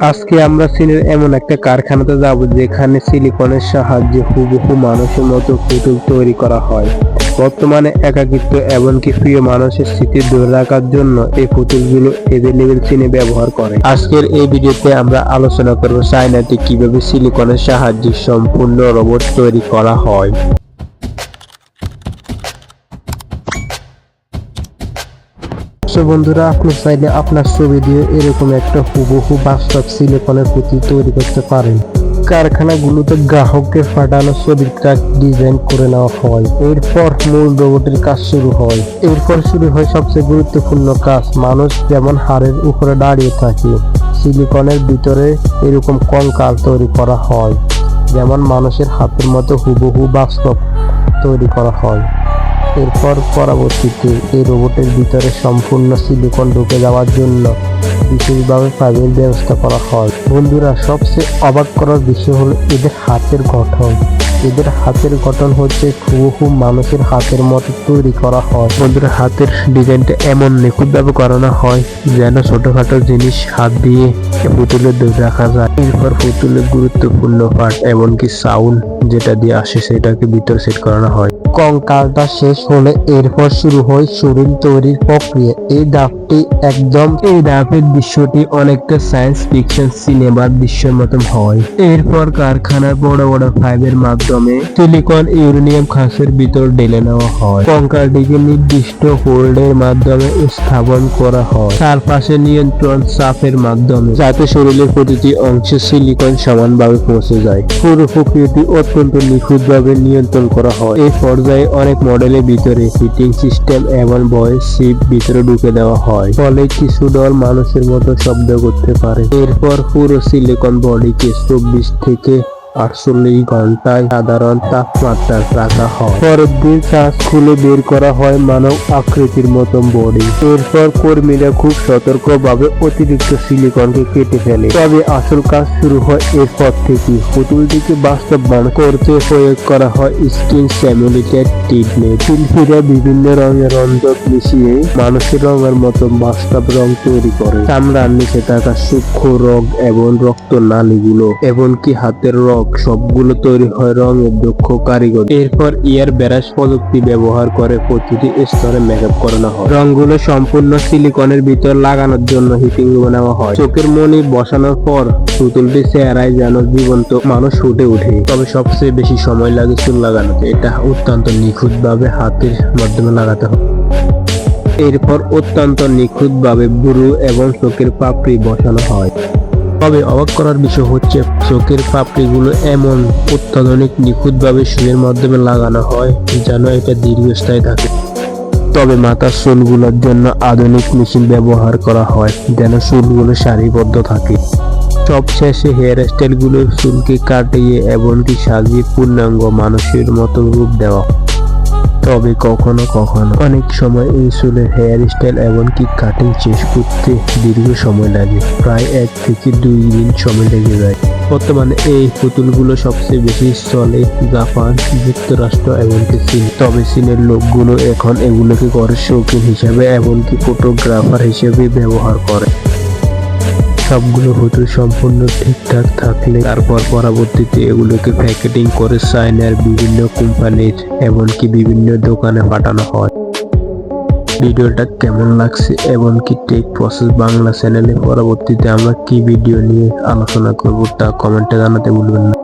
আজকে আমরা চীনের এমন একটা কারখানাতে যাব যেখানে সিলিকনের সাহায্যে হুবহু মানুষের মতো পুতুল তৈরি করা হয়। বর্তমানে একাকিত্ব এমনকি প্রিয় মানুষের স্মৃতি ধরে রাখার জন্য এই পুতুলগুলো এভেলেবেল চীনে ব্যবহার করে। আজকের এই ভিডিওতে আমরা আলোচনা করব চায়নাতে কিভাবে সিলিকনের সাহায্যে সম্পূর্ণ রোবট তৈরি করা হয়। বন্ধুরা, আপনি চাইলে আপনার ছবি দিয়ে এরকম একটা হুবহু বাস্তব সিলিকনের পুতুল তৈরি করতে পারেন। কারখানাগুলোতে গ্রাহককে পাঠানো ছবির ট্রাক ডিজাইন করে নেওয়া হয়, এরপর মূল রোবটের কাজ শুরু হয়। এরপর শুরু হয় সবচেয়ে গুরুত্বপূর্ণ কাজ, মানুষ যেমন হাড়ের উপরে দাঁড়িয়ে থাকে সিলিকনের ভিতরে এরকম কঙ্কাল তৈরি করা হয়, যেমন মানুষের হাতের মতো হুবহু বাস্তব তৈরি করা হয়। এরপর পরবর্তীতে এই রোবটের ভিতরে সম্পূর্ণ সিলিকন ঢুকে যাওয়ার জন্য বিশেষভাবে ফাইবের ব্যবস্থা করা হয়। বন্ধুরা, সবচেয়ে অবাক করার বিষয় হলো এদের হাতের গঠন। এদের হাতের গঠন হচ্ছে হুবহু মানুষের হাতের মতো তৈরি করা হয়। বন্ধুরা, হাতের ডিজাইনটা এমন নিখুঁতভাবে করানো হয় যেন ছোটখাটো জিনিস হাত দিয়ে পুতুলে ধরে রাখা যায়। এরপর পুতুলের গুরুত্বপূর্ণ পার্ট এমনকি সাউন্ড যেটা দিয়ে আসে সেটাকে ভিতর সেট করানো হয়। কঙ্কালটা শেষ হলে এরপর শুরু হয় শরীর তৈরির প্রক্রিয়া। এই ধাপের দৃশ্যটি অনেকটা সায়েন্স ফিকশন সিনেমার দৃশ্যের মতন হয়। এরপর কারখানার বড় বড় পাইপের মাধ্যমে সিলিকন ইউরেনিয়াম খাঁচের ভিতর ঢেলে নেওয়া হয়। কঙ্কালটিকে নির্দিষ্ট হোল্ডের মাধ্যমে স্থাপন করা হয় চারপাশে নিয়ন্ত্রণ চাপের মাধ্যমে, যাতে শরীরের প্রতিটি অংশে সিলিকন সমানভাবে পৌঁছে যায়। পুরো প্রক্রিয়াটি অত্যন্ত নিখুঁতভাবে নিয়ন্ত্রণ করা হয়। এই পর্যায়ে অনেক মডেলের ভিতরে হিটিং সিস্টেম এবং ভয়েস চিপ ভিতরে ঢুকে দেওয়া হয়, ফলে কিছু দল মানুষের মতো শব্দ করতে পারে। এরপর পুরো সিলিকন বডিকে 24 থেকে 48 ঘন্টায় সাধারণ তাপমাত্রায় রাখা হয়। পরের দিন কাঁচ খুলে বের করা হয় মানব আকৃতির মতো বডি। এরপর কর্মীরা খুব সতর্কভাবে অতিরিক্ত সিলিকনকে কেটে ফেলে। তবে আসল কাজ শুরু হয় এরপর থেকে। পুতুলটিকে বাস্তবায়ন করতে প্রয়োগ করা হয় স্কিন সিমুলেটেড ট্রিটমেন্ট। শিল্পীরা বিভিন্ন রঙের রঞ্জক মিশিয়ে মানুষের রঙের মতো বাস্তব রং তৈরি করে। চামড়ার নিচে থাকা সূক্ষ্ম রগ এবং রক্ত নালীগুলো এমনকি হাতের রগ সবগুলো তৈরি হয় রঙের দক্ষ কারিগর। এরপর এয়ার ব্রাশ প্রযুক্তি ব্যবহার করে প্রতিটি স্তরে মেকআপ করানো হয়। রংগুলো সম্পূর্ণ সিলিকনের ভিতর লাগানোর জন্য হিটিং নেওয়া হয়। চোখের মণি বসানোর পর পুতুলটি চেহারায় যেন জীবন্ত মানুষ ফুটে ওঠে। তবে সবচেয়ে বেশি সময় লাগে চুল লাগানোতে। এটা অত্যন্ত নিখুঁতভাবে হাতের মাধ্যমে লাগাতে হয়। এরপর অত্যন্ত নিখুঁতভাবে ভ্রু এবং চোখের পাপড়ি বসানো হয়। তবে অবাক করার বিষয় হচ্ছে চোখের পাপড়িগুলো এমন অত্যাধুনিক নিখুঁতভাবে সুইয়ের মাধ্যমে লাগানো হয় যেন এটা দীর্ঘস্থায়ী থাকে। তবে মাথার চুলগুলোর জন্য আধুনিক মেশিন ব্যবহার করা হয় যেন চুলগুলো সারিবদ্ধ থাকে। সবশেষে হেয়ার স্টাইলগুলোর চুলকে কাটিয়ে এমনকি সাজিয়ে পূর্ণাঙ্গ মানুষের মতো রূপ দেওয়া। তবে কখনো কখনো অনেক সময় এই চুলের হেয়ার স্টাইল এমনকি কাটিং শেষ করতে দীর্ঘ সময় লাগে, প্রায় 1 থেকে 2 দিন সময় লেগে যায়। বর্তমানে এই পুতুলগুলো সবচেয়ে বেশি চলে জাপান, যুক্তরাষ্ট্র এমনকি চীন। তবে চীনের লোকগুলো এখন এগুলোকে ঘরের শৌখিন হিসেবে এমনকি ফটোগ্রাফার হিসেবে ব্যবহার করে। সবগুলো পুতুল সম্পূর্ণ ঠিকঠাক থাকলে তারপর পরবর্তীতে এগুলোকে প্যাকেটিং করে চায়নার বিভিন্ন কোম্পানির এমনকি বিভিন্ন দোকানে পাঠানো হয়। ভিডিওটা কেমন লাগছে এমনকি টেক প্রসেস বাংলা চ্যানেলে পরবর্তীতে আমরা কি ভিডিও নিয়ে আলোচনা করব তা কমেন্টে জানাতে ভুলবেন না।